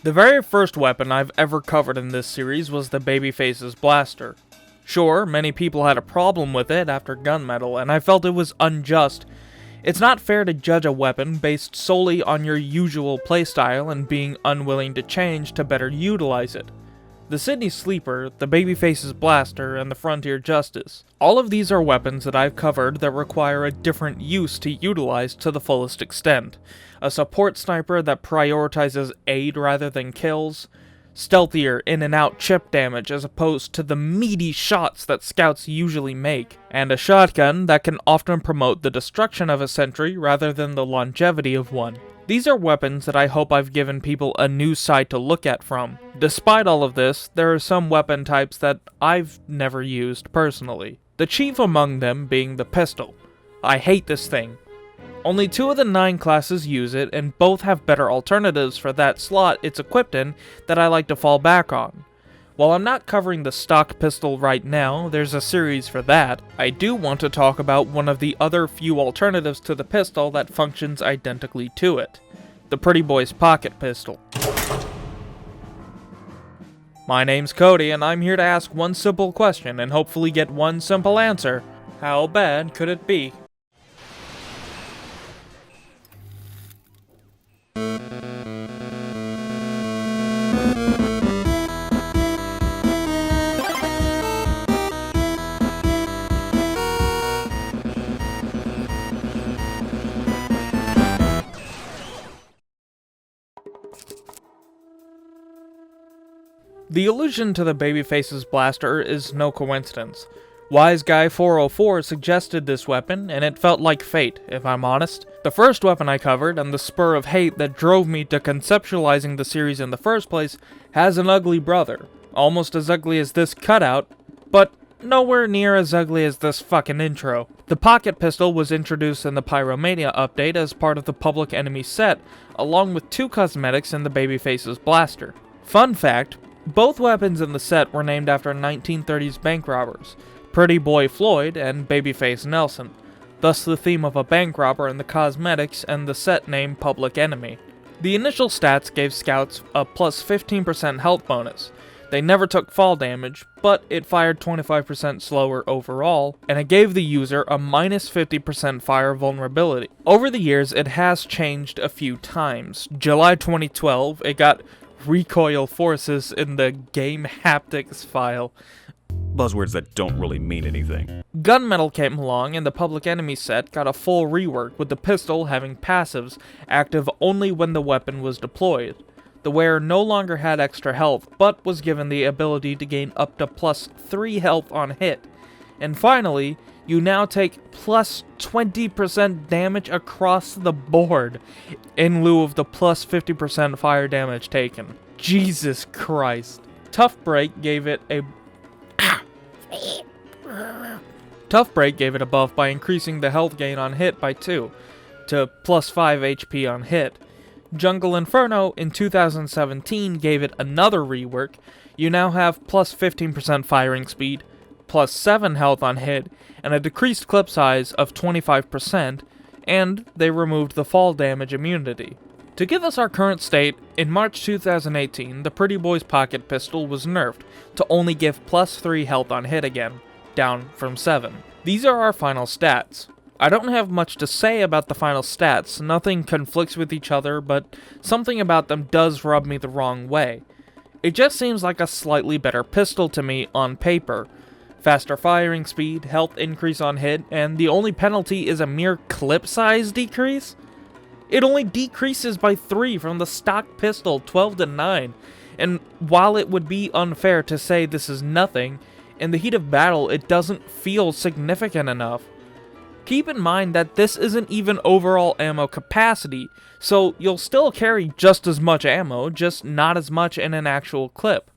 The very first weapon I've ever covered in this series was the Babyface's blaster. Sure, many people had a problem with it after gunmetal, and I felt it was unjust. It's not fair to judge a weapon based solely on your usual playstyle and being unwilling to change to better utilize it. The Sydney Sleeper, the Babyface's blaster, and the Frontier Justice. All of these are weapons that I've covered that require a different use to utilize to the fullest extent. A support sniper that prioritizes aid rather than kills, stealthier in and out chip damage as opposed to the meaty shots that scouts usually make, and a shotgun that can often promote the destruction of a sentry rather than the longevity of one. These are weapons that I hope I've given people a new side to look at from. Despite all of this, there are some weapon types that I've never used personally. The chief among them being the pistol. I hate this thing. Only 2 of the 9 classes use it, and both have better alternatives for that slot it's equipped in that I like to fall back on. While I'm not covering the stock pistol right now, there's a series for that, I do want to talk about one of the other few alternatives to the pistol that functions identically to it. The Pretty Boy's pocket pistol. My name's Cody, and I'm here to ask one simple question and hopefully get one simple answer. How bad could it be? The allusion to the Babyface's blaster is no coincidence. Wise Guy 404 suggested this weapon, and it felt like fate, if I'm honest. The first weapon I covered, and the spur of hate that drove me to conceptualizing the series in the first place, has an ugly brother. Almost as ugly as this cutout, but nowhere near as ugly as this fucking intro. The pocket pistol was introduced in the Pyromania update as part of the Public Enemy set, along with 2 cosmetics in the Babyface's blaster. Fun fact, both weapons in the set were named after 1930s bank robbers, Pretty Boy Floyd and Babyface Nelson, thus the theme of a bank robber in the cosmetics and the set name Public Enemy. The initial stats gave scouts a plus 15% health bonus. They never took fall damage, but it fired 25% slower overall, and it gave the user a minus 50% fire vulnerability. Over the years, it has changed a few times. July 2012, it got recoil forces in the game haptics file. Buzzwords that don't really mean anything. Gunmetal came along and the Public Enemy set got a full rework with the pistol having passives active only when the weapon was deployed. The wearer no longer had extra health, but was given the ability to gain up to plus 3 health on hit. And finally, you now take plus 20% damage across the board, in lieu of the plus 50% fire damage taken. Jesus Christ. Tough Break gave it a buff by increasing the health gain on hit by 2, to plus 5 HP on hit. Jungle Inferno in 2017 gave it another rework. You now have plus 15% firing speed, plus 7 health on hit, and a decreased clip size of 25%, and they removed the fall damage immunity. To give us our current state, in March 2018, the Pretty Boy's pocket pistol was nerfed to only give plus 3 health on hit again, down from 7. These are our final stats. I don't have much to say about the final stats, nothing conflicts with each other, but something about them does rub me the wrong way. It just seems like a slightly better pistol to me on paper. Faster firing speed, health increase on hit, and the only penalty is a mere clip size decrease? It only decreases by 3 from the stock pistol 12 to 9, and while it would be unfair to say this is nothing, in the heat of battle it doesn't feel significant enough. Keep in mind that this isn't even overall ammo capacity, so you'll still carry just as much ammo, just not as much in an actual clip.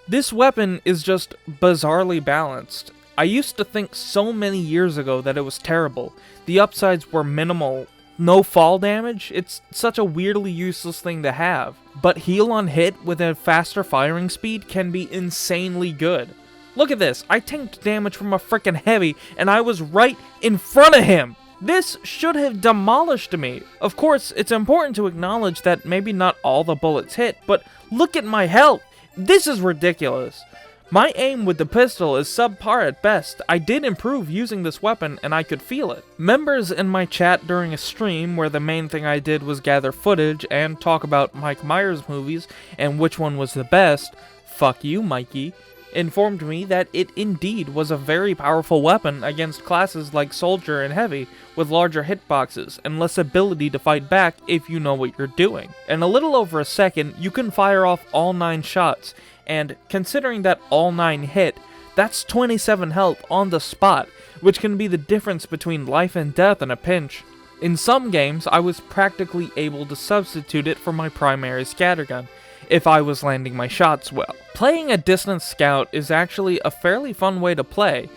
This weapon is just bizarrely balanced. I used to think so many years ago that it was terrible. The upsides were minimal. No fall damage? It's such a weirdly useless thing to have. But heal on hit with a faster firing speed can be insanely good. Look at this, I tanked damage from a frickin' heavy and I was right in front of him! This should have demolished me. Of course, it's important to acknowledge that maybe not all the bullets hit, but look at my health. This is ridiculous. My aim with the pistol is subpar at best. I did improve using this weapon and I could feel it. Members in my chat during a stream where the main thing I did was gather footage and talk about Mike Myers movies and which one was the best, fuck you Mikey, informed me that it indeed was a very powerful weapon against classes like Soldier and Heavy with larger hitboxes and less ability to fight back if you know what you're doing. In a little over a second, you can fire off all 9 shots, and considering that all 9 hit, that's 27 health on the spot, which can be the difference between life and death in a pinch. In some games, I was practically able to substitute it for my primary scattergun, if I was landing my shots well. Playing a distance scout is actually a fairly fun way to play.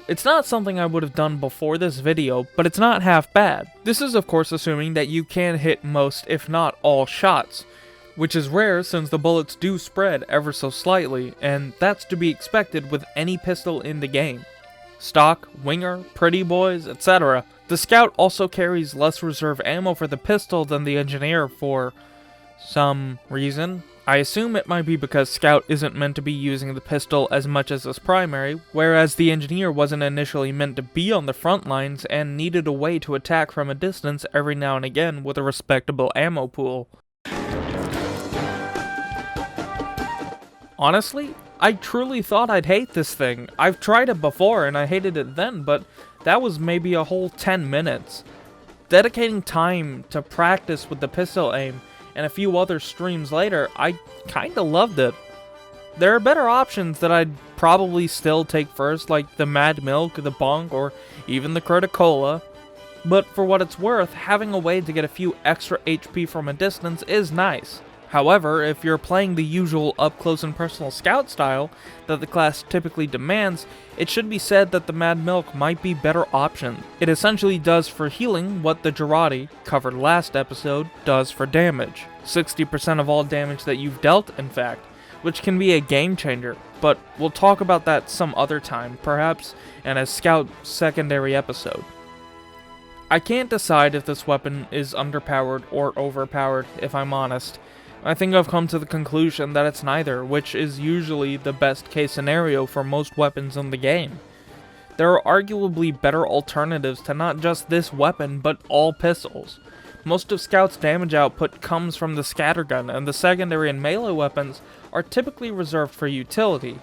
It's not something I would have done before this video, but it's not half bad. This is of course assuming that you can hit most, if not all, shots, which is rare since the bullets do spread ever so slightly, and that's to be expected with any pistol in the game. Stock, winger, pretty boys, etc. The scout also carries less reserve ammo for the pistol than the engineer for some reason. I assume it might be because Scout isn't meant to be using the pistol as much as his primary, whereas the engineer wasn't initially meant to be on the front lines and needed a way to attack from a distance every now and again with a respectable ammo pool. Honestly, I truly thought I'd hate this thing. I've tried it before and I hated it then, but that was maybe a whole 10 minutes. Dedicating time to practice with the pistol aim and a few other streams later, I kinda loved it. There are better options that I'd probably still take first, like the Mad Milk, the Bonk, or even the Criticola. But for what it's worth, having a way to get a few extra HP from a distance is nice. However, if you're playing the usual up-close and personal scout style that the class typically demands, it should be said that the Mad Milk might be better option. It essentially does for healing what the Girardi, covered last episode, does for damage. 60% of all damage that you've dealt, in fact, which can be a game changer, but we'll talk about that some other time, perhaps in a scout secondary episode. I can't decide if this weapon is underpowered or overpowered, if I'm honest. I think I've come to the conclusion that it's neither, which is usually the best case scenario for most weapons in the game. There are arguably better alternatives to not just this weapon, but all pistols. Most of Scout's damage output comes from the scattergun, and the secondary and melee weapons are typically reserved for utility.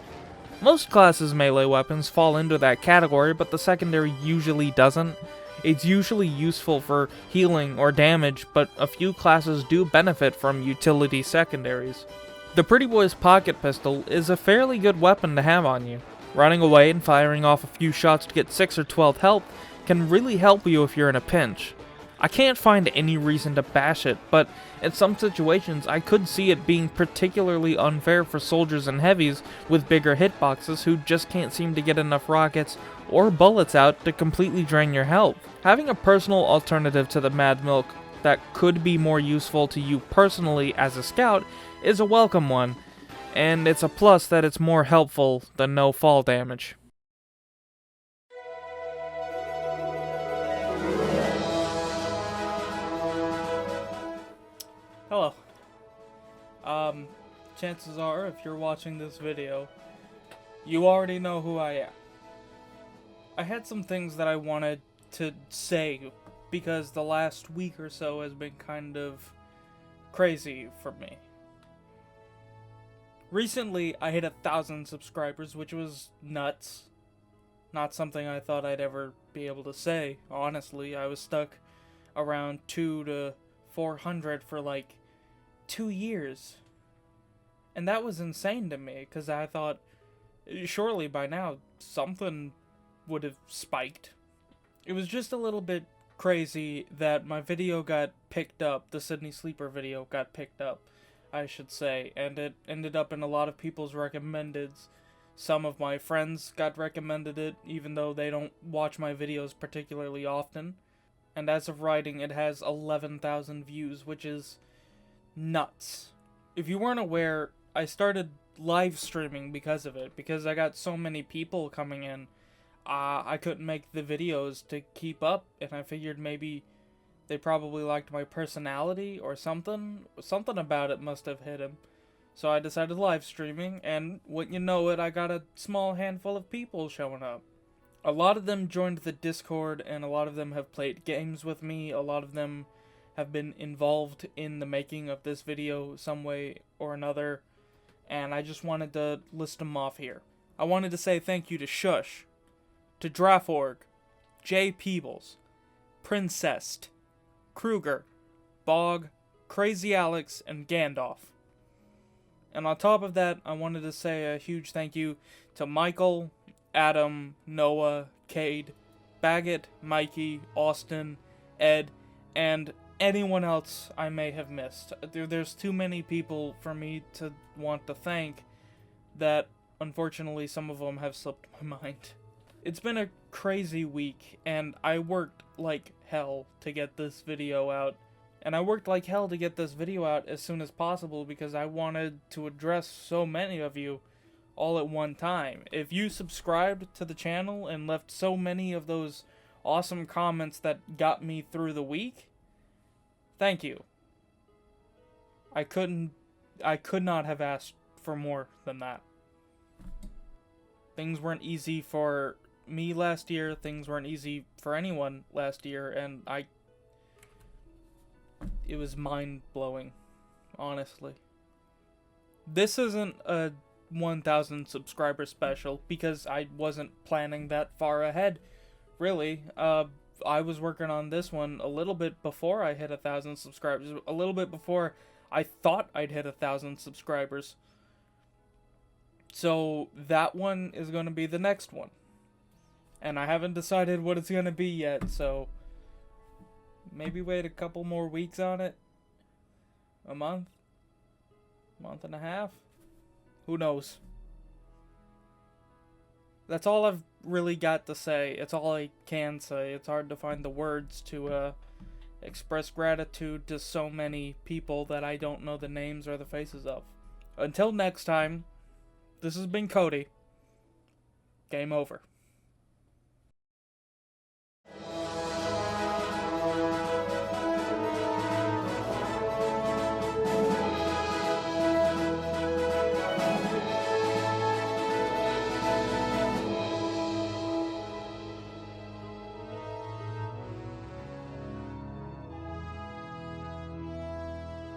Most classes' melee weapons fall into that category, but the secondary usually doesn't. It's usually useful for healing or damage, but a few classes do benefit from utility secondaries. The Pretty Boy's pocket pistol is a fairly good weapon to have on you. Running away and firing off a few shots to get 6 or 12 health can really help you if you're in a pinch. I can't find any reason to bash it, but in some situations I could see it being particularly unfair for soldiers and heavies with bigger hitboxes who just can't seem to get enough rockets or bullets out to completely drain your health. Having a personal alternative to the Mad Milk that could be more useful to you personally as a scout is a welcome one, and it's a plus that it's more helpful than no fall damage. Hello. Chances are, if you're watching this video, you already know who I am. I had some things that I wanted to say because the last week or so has been kind of crazy for me. Recently, I hit 1,000 subscribers, which was nuts. Not something I thought I'd ever be able to say, honestly. I was stuck around 200 to 400 for like 2 years. And that was insane to me, because I thought, surely by now, something would have spiked. It was just a little bit crazy that my video got picked up, the Sydney Sleeper video got picked up, I should say, and it ended up in a lot of people's recommendeds. Some of my friends got recommended it, even though they don't watch my videos particularly often. And as of writing, it has 11,000 views, which is nuts. If you weren't aware, I started live streaming because of it, because I got so many people coming in. I couldn't make the videos to keep up, and I figured maybe they probably liked my personality or something. Something about it must have hit him. So I decided live streaming, and wouldn't you know it, I got a small handful of people showing up. A lot of them joined the Discord, and a lot of them have played games with me. A lot of them have been involved in the making of this video some way or another, and I just wanted to list them off here. I wanted to say thank you to Shush, to Draforg, Jay Peebles, Princessed, Kruger, Bog, Crazy Alex, and Gandalf. And on top of that, I wanted to say a huge thank you to Michael, Adam, Noah, Cade, Baggett, Mikey, Austin, Ed, and anyone else I may have missed. There's too many people for me to want to thank that, unfortunately, some of them have slipped my mind. It's been a crazy week, and I worked like hell to get this video out. And I worked like hell to get this video out as soon as possible because I wanted to address so many of you all at one time. If you subscribed to the channel and left so many of those awesome comments that got me through the week, thank you. I could not have asked for more than that. Things weren't easy for me last year, things weren't easy for anyone last year, and it was mind-blowing, honestly. This isn't a 1,000 subscriber special because I wasn't planning that far ahead, really. I was working on this one a little bit before I hit 1,000 subscribers, a little bit before I thought I'd hit 1,000 subscribers. So that one is going to be the next one. And I haven't decided what it's going to be yet, so maybe wait a couple more weeks on it. A month? Month and a half? Who knows? That's all I've really got to say. It's all I can say. It's hard to find the words to express gratitude to so many people that I don't know the names or the faces of. Until next time, this has been Cody. Game over.